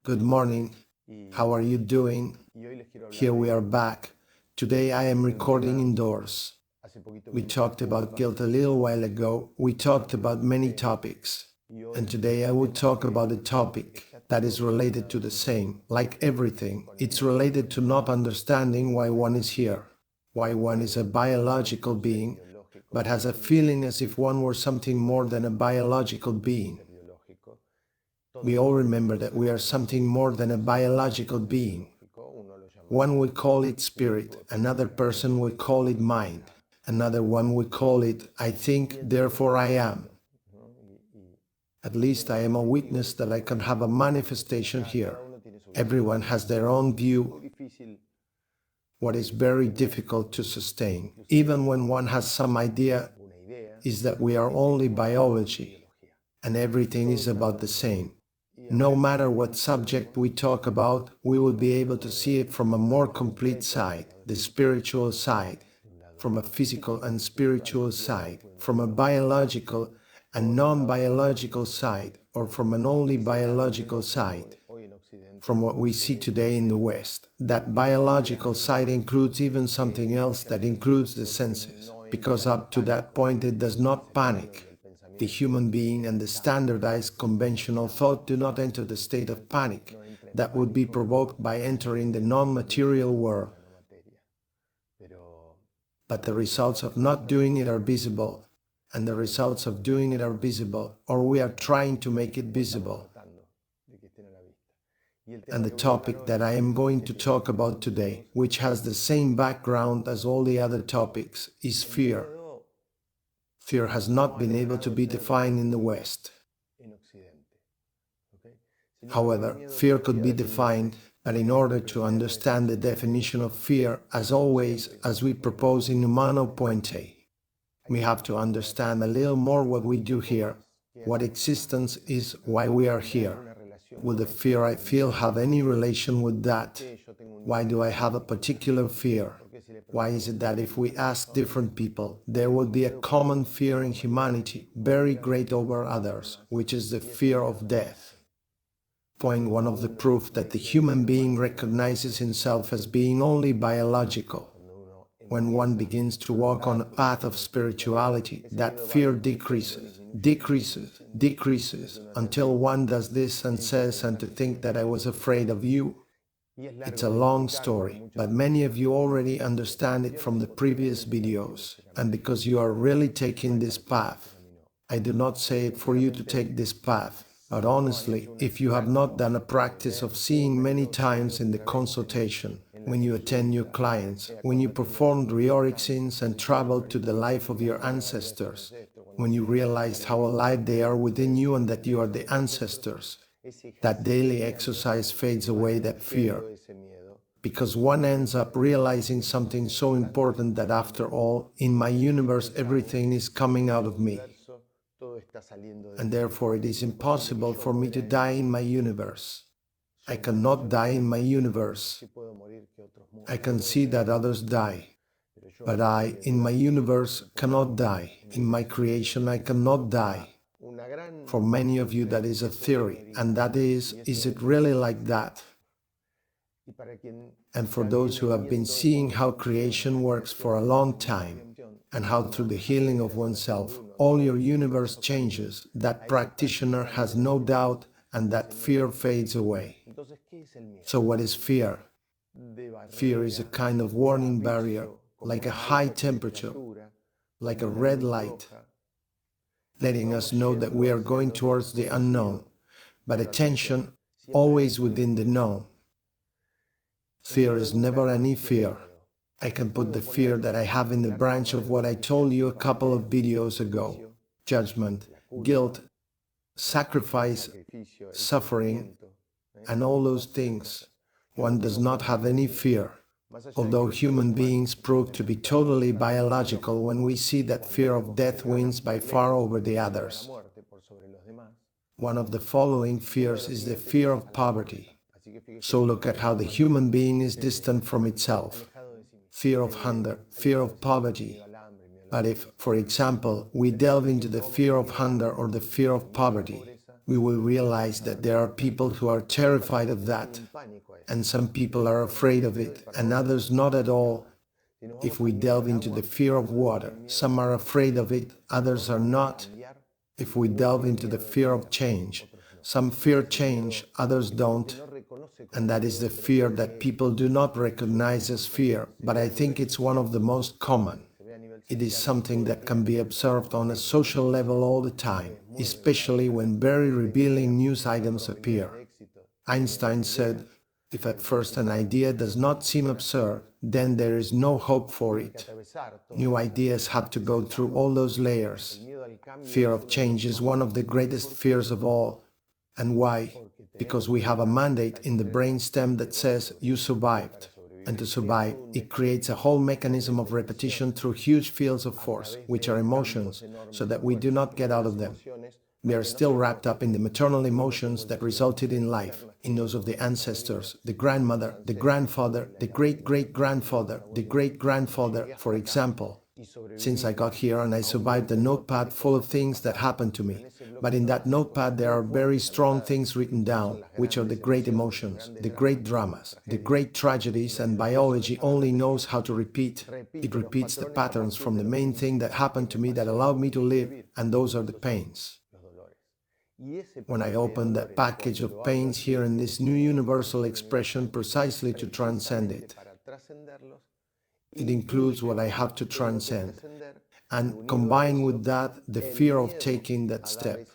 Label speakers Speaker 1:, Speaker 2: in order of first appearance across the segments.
Speaker 1: Good morning. How are you doing? Here we are back. Today I am recording indoors. We talked about guilt a little while ago. We talked about many topics. And today I will talk about a topic that is related to the same. Like everything, it's related to not understanding why one is here, why one is a biological being, but has a feeling as if one were something more than a biological being. We all remember that we are something more than a biological being. One would call it spirit, another person would call it mind, another one would call it I think, therefore I am. At least I am a witness that I can have a manifestation here. Everyone has their own view, what is very difficult to sustain, even when one has some idea, is that we are only biology, and everything is about the same. No matter what subject we talk about, we will be able to see it from a more complete side, the spiritual side, from a physical and spiritual side, from a biological and non-biological side, or from an only biological side. From what we see today in the West, that biological side includes even something else that includes the senses, because up to that point it does not panic. The human being and the standardized conventional thought do not enter the state of panic that would be provoked by entering the non-material world. But the results of not doing it are visible, and the results of doing it are visible, or we are trying to make it visible. And the topic that I am going to talk about today, which has the same background as all the other topics, is fear. Fear has not been able to be defined in the West. However, fear could be defined, but in order to understand the definition of fear, as always, as we propose in Humano Puente, we have to understand a little more what we do here, what existence is, why we are here. Will the fear I feel have any relation with that? Why do I have a particular fear? Why is it that if we ask different people, there will be a common fear in humanity, very great over others, which is the fear of death? Point one of the proof that the human being recognizes himself as being only biological. When one begins to walk on a path of spirituality, that fear decreases, decreases, decreases, until one does this and says, and to think that I was afraid of you. It's a long story, but many of you already understand it from the previous videos, and because you are really taking this path. I do not say it for you to take this path, but honestly, if you have not done a practice of seeing many times in the consultation, when you attend your clients, when you performed reorixins and traveled to the life of your ancestors, when you realized how alive they are within you and that you are the ancestors, that daily exercise fades away that fear, because one ends up realizing something so important that after all, in my universe everything is coming out of me, and therefore it is impossible for me to die in my universe. I cannot die in my universe. I can see that others die, but I, in my universe, cannot die. In my creation, I cannot die. For many of you, that is a theory, and that is it really like that? And for those who have been seeing how creation works for a long time, and how through the healing of oneself, all your universe changes, that practitioner has no doubt, and that fear fades away. So what is fear? Fear is a kind of warning barrier, like a high temperature, like a red light, letting us know that we are going towards the unknown, but attention always within the known. Fear is never any fear. I can put the fear that I have in the branch of what I told you a couple of videos ago: judgment, guilt, sacrifice, suffering, and all those things. One does not have any fear, although human beings prove to be totally biological when we see that fear of death wins by far over the others. One of the following fears is the fear of poverty. So look at how the human being is distant from itself. Fear of hunger, fear of poverty. But if, for example, we delve into the fear of hunger or the fear of poverty, we will realize that there are people who are terrified of that, and some people are afraid of it, and others not at all. If we delve into the fear of water, some are afraid of it, others are not. If we delve into the fear of change, some fear change, others don't. And that is the fear that people do not recognize as fear, but I think it's one of the most common. It is something that can be observed on a social level all the time, especially when very revealing news items appear. Einstein said, "If at first an idea does not seem absurd, then there is no hope for it." New ideas have to go through all those layers. Fear of change is one of the greatest fears of all. And why? Because we have a mandate in the brainstem that says you survived. And to survive, it creates a whole mechanism of repetition through huge fields of force, which are emotions, so that we do not get out of them. We are still wrapped up in the maternal emotions that resulted in life, in those of the ancestors, the grandmother, the grandfather, the great-great-grandfather, the great-grandfather, for example. Since I got here and I survived a notepad full of things that happened to me. But in that notepad there are very strong things written down, which are the great emotions, the great dramas, the great tragedies, and biology only knows how to repeat. It repeats the patterns from the main thing that happened to me that allowed me to live, and those are the pains. When I open that package of pains here in this new universal expression precisely to transcend it, it includes what I have to transcend, and combined with that, the fear of taking that step.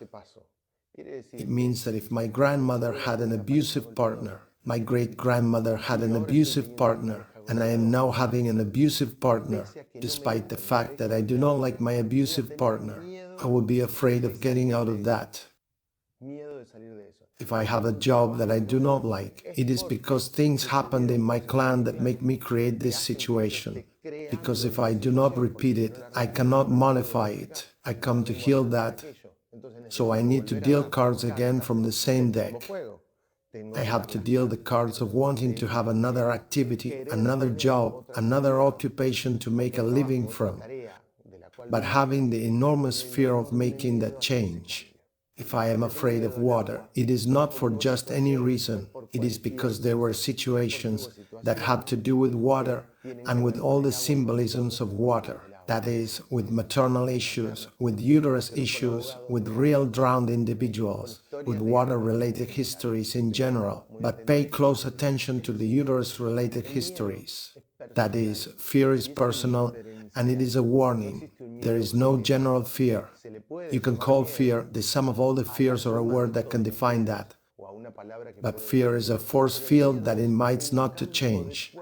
Speaker 1: It means that if my grandmother had an abusive partner, my great-grandmother had an abusive partner, and I am now having an abusive partner, despite the fact that I do not like my abusive partner, I will be afraid of getting out of that. If I have a job that I do not like, it is because things happened in my clan that make me create this situation. Because if I do not repeat it, I cannot modify it. I come to heal that. So I need to deal cards again from the same deck. I have to deal the cards of wanting to have another activity, another job, another occupation to make a living from, but having the enormous fear of making that change. If I am afraid of water, it is not for just any reason. It is because there were situations that had to do with water and with all the symbolisms of water. That is, with maternal issues, with uterus issues, with real drowned individuals, with water-related histories in general. But pay close attention to the uterus-related histories. That is, fear is personal, and it is a warning. There is no general fear. You can call fear the sum of all the fears or a word that can define that. But fear is a force field that invites not to change,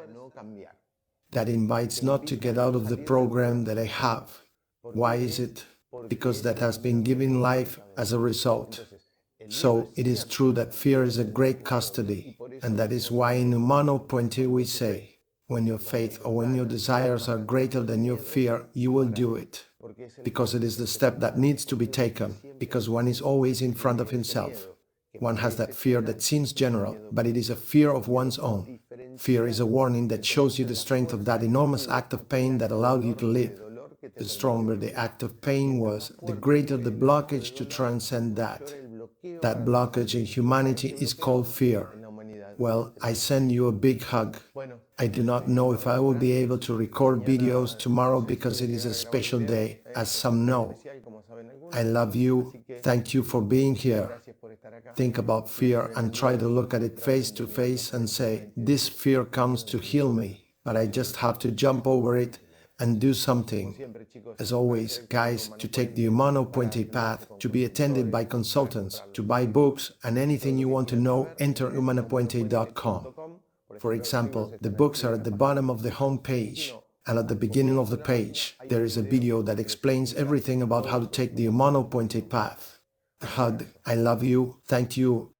Speaker 1: that invites not to get out of the program that I have. Why is it? Because that has been given life as a result. So it is true that fear is a great custody, and that is why in Humano Puente we say, when your faith or when your desires are greater than your fear, you will do it. Because it is the step that needs to be taken, because one is always in front of himself. One has that fear that seems general, but it is a fear of one's own. Fear is a warning that shows you the strength of that enormous act of pain that allowed you to live. The stronger the act of pain was, the greater the blockage to transcend that. That blockage in humanity is called fear. Well, I send you a big hug. I do not know if I will be able to record videos tomorrow because it is a special day, as some know. I love you. Thank you for being here. Think about fear and try to look at it face to face and say, this fear comes to heal me, but I just have to jump over it and do something. As always, guys, to take the Humano Puente path, to be attended by consultants, to buy books, and anything you want to know, enter humanopuente.com. For example, the books are at the bottom of the home page, and at the beginning of the page, there is a video that explains everything about how to take the Humano Puente path. A hug. I love you. Thank you.